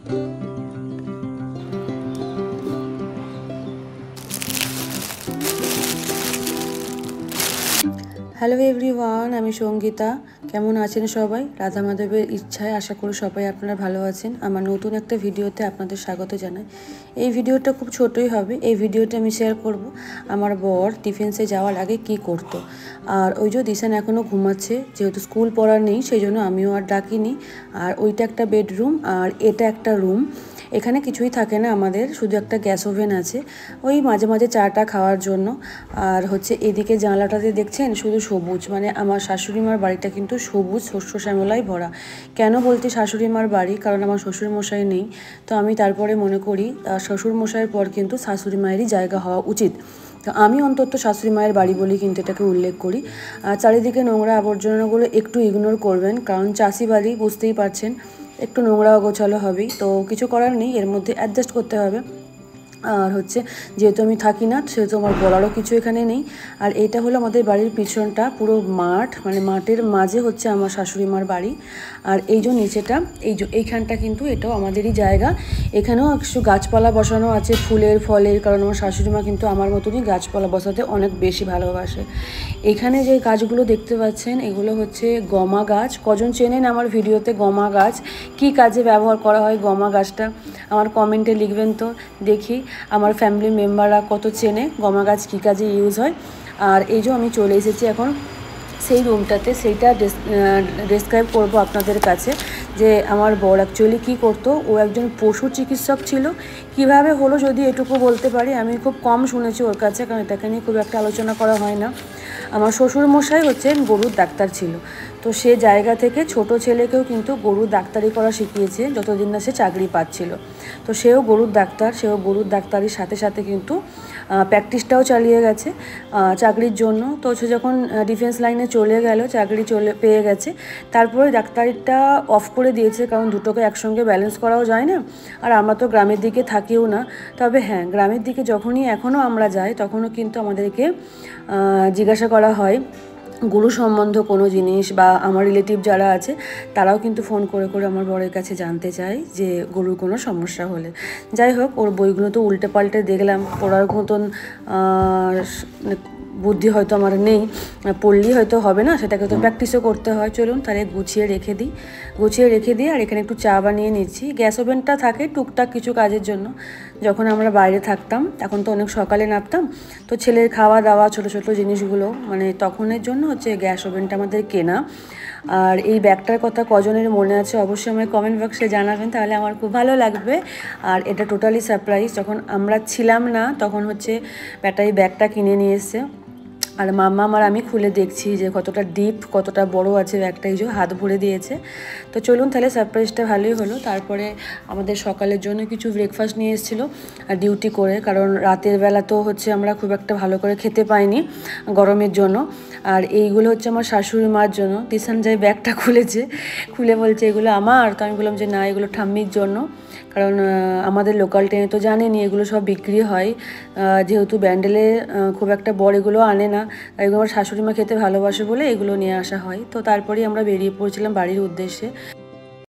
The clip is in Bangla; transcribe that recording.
হ্যালো এভরিওয়ান, আমি সঙ্গীতা। কেমন আছেন সবাই? রাধা মাধবের ইচ্ছায় আশা করি সবাই আপনারা ভালো আছেন। আমার নতুন একটা ভিডিওতে আপনাদের স্বাগত জানাই। এই ভিডিওটা খুব ছোটই হবে। এই ভিডিওটা আমি শেয়ার করব আমার বর ডিফেন্সে যাওয়ার আগে কি করতো। আর ওই যে দিশান এখনও ঘুমাচ্ছে, যেহেতু স্কুল পড়া নেই সেই জন্য আমিও আর ডাকিনি। আর ওইটা একটা বেডরুম আর এটা একটা রুম। এখানে কিছুই থাকে না আমাদের, শুধু একটা গ্যাস ওভেন আছে, ওই মাঝে মাঝে চাটা খাওয়ার জন্য। আর হচ্ছে এদিকে জানলাটাতে দেখছেন শুধু সবুজ, মানে আমার শাশুড়িমার বাড়িটা কিন্তু সবুজ শস্য শ্যামলায় ভরা। কেন বলতে শাশুড়িমার বাড়ি, কারণ আমার শ্বশুরমশাই নেই। তো আমি তারপরে মনে করি শ্বশুরমশাইয়ের পর কিন্তু শাশুড়ি মায়েরই জায়গা হওয়া উচিত। তো আমি অন্তত শাশুড়ি মায়ের বাড়ি বলি কিন্তু এটাকে উল্লেখ করি। আর চারিদিকে নোংরা আবর্জনাগুলো একটু ইগনোর করবেন, কারণ চাষি বাড়ি বুঝতেই পারছেন, একটু নোংরা গোছালো হবেই। তো কিছু করার নেই, এর মধ্যে অ্যাডজাস্ট করতে হবে। আর হচ্ছে যেহেতু আমি থাকি না সেহেতু আমার বলারও কিছু এখানে নেই। আর এটা হলো আমাদের বাড়ির পিছনটা, পুরো মাঠ, মানে মাঠের মাঝে হচ্ছে আমার শাশুড়ি মার বাড়ি। আর এই যে নিচেটা, এইখানটা কিন্তু এটাও আমাদেরই জায়গা। এখানেও কিছু গাছপালা বসানো আছে ফুলের ফলের, কারণ আমার শাশুড়ি মা কিন্তু আমার মতনই গাছপালা বসাতে অনেক বেশি ভালোবাসে। এখানে যে গাছগুলো দেখতে পাচ্ছেন এগুলো হচ্ছে গমা গাছ। কজন চেনেন আমার ভিডিওতে গমা গাছ? কি কাজে ব্যবহার করা হয় গমা গাছটা আমার কমেন্টে লিখবেন তো দেখি আমার ফ্যামিলি মেম্বাররা কত চেনে গমা গাছ কী কাজে ইউজ হয়। আর এই যে আমি চলে এসেছি এখন সেই রুমটাতে, সেইটা ডেসক্রাইব করব আপনাদের কাছে যে আমার বর অ্যাকচুয়ালি কী করতো। ও একজন পশু চিকিৎসক ছিল। কিভাবে হলো যদি এটুকু বলতে পারি, আমি খুব কম শুনেছি ওর কাছে, কারণ এটাকে নিয়ে খুব একটা আলোচনা করা হয় না। আমার শ্বশুরমশাই হচ্ছেন গরুর ডাক্তার ছিল, তো সে জায়গা থেকে ছোট ছেলেকেও কিন্তু গরুর ডাক্তারি করা শিখিয়েছে যতদিন না সে চাকরি পাচ্ছিল। তো সেও গরুর ডাক্তার, সেও গরুর ডাক্তারির সাথে সাথে কিন্তু প্র্যাকটিসটাও চালিয়ে গেছে চাকরির জন্য। তো সে যখন ডিফেন্স লাইনে চলে গেল, চাকরি পেয়ে গেছে, তারপরে ডাক্তারিটা অফ করে দিয়েছে, কারণ দুটোকে একসঙ্গে ব্যালেন্স করাও যায় না। আর আমরা তো গ্রামের দিকে থাকিও না। তবে হ্যাঁ, গ্রামের দিকে যখনই এখনও আমরা যাই তখনও কিন্তু আমাদেরকে জিজ্ঞাসা করা হয় গরু সম্বন্ধ কোনো জিনিস, বা আমার রিলেটিভ যারা আছে তারাও কিন্তু ফোন করে করে আমার বরের কাছে জানতে চায় যে গরুর কোনো সমস্যা হলে। যাই হোক, ওর বইগুলো তো উল্টে পাল্টে দেখলাম, পড়ার মতন বুদ্ধি হয়তো আমার নেই, পড়লেই হয়তো হবে না, সেটাকে তো প্র্যাকটিসও করতে হয়। চলুন তাহলে গুছিয়ে রেখে দিই। আর এখানে একটু চা বানিয়ে নিচ্ছি। গ্যাস ওভেনটা থাকে টুকটাক কিছু কাজের জন্য। যখন আমরা বাইরে থাকতাম এখন তো অনেক সকালে নামতাম, তো ছেলের খাওয়া দাওয়া ছোটো ছোটো জিনিসগুলো মানে তখনের জন্য হচ্ছে গ্যাস ওভেনটা আমাদের কেনা। আর এই ব্যাগটার কথা কজনের মনে আছে অবশ্যই আমায় কমেন্ট বক্সে জানাবেন, তাহলে আমার খুব ভালো লাগবে। আর এটা টোটালি সারপ্রাইজ, যখন আমরা ছিলাম না তখন হচ্ছে ব্যাটারি ব্যাগটা কিনে নিয়ে এসছে। আর মাম্মা আর আমি খুলে দেখছি যে কতটা ডিপ, কতটা বড় আছে ব্যাগটা, এই যে হাত ভরে দিয়েছে। তো চলুন তাহলে সারপ্রাইজটা ভালোই হলো। তারপরে আমাদের সকালের জন্য কিছু ব্রেকফাস্ট নিয়ে এসেছিলো ডিউটি করে, কারণ রাতের বেলা তো হচ্ছে আমরা খুব একটা ভালো করে খেতে পাইনি গরমের জন্য। আর এইগুলো হচ্ছে আমার শাশুড়ি মার জন্য। তিশান যাই ব্যাগটা খুলে বলছে এগুলো আমার। তো আমি বললাম যে না, এগুলো ঠাম্মির জন্য, কারণ আমাদের লোকাল ট্রেনে তো জানেনি এগুলো সব বিক্রি হয়, যেহেতু ব্যান্ডেলে খুব একটা বড় এগুলো আনে না, এগুলো আমার শাশুড়ি মা খেতে ভালোবাসে বলে এগুলো নিয়ে আসা হয়। তো তারপরেই আমরা বেরিয়ে পড়ছিলাম বাড়ির উদ্দেশ্যে।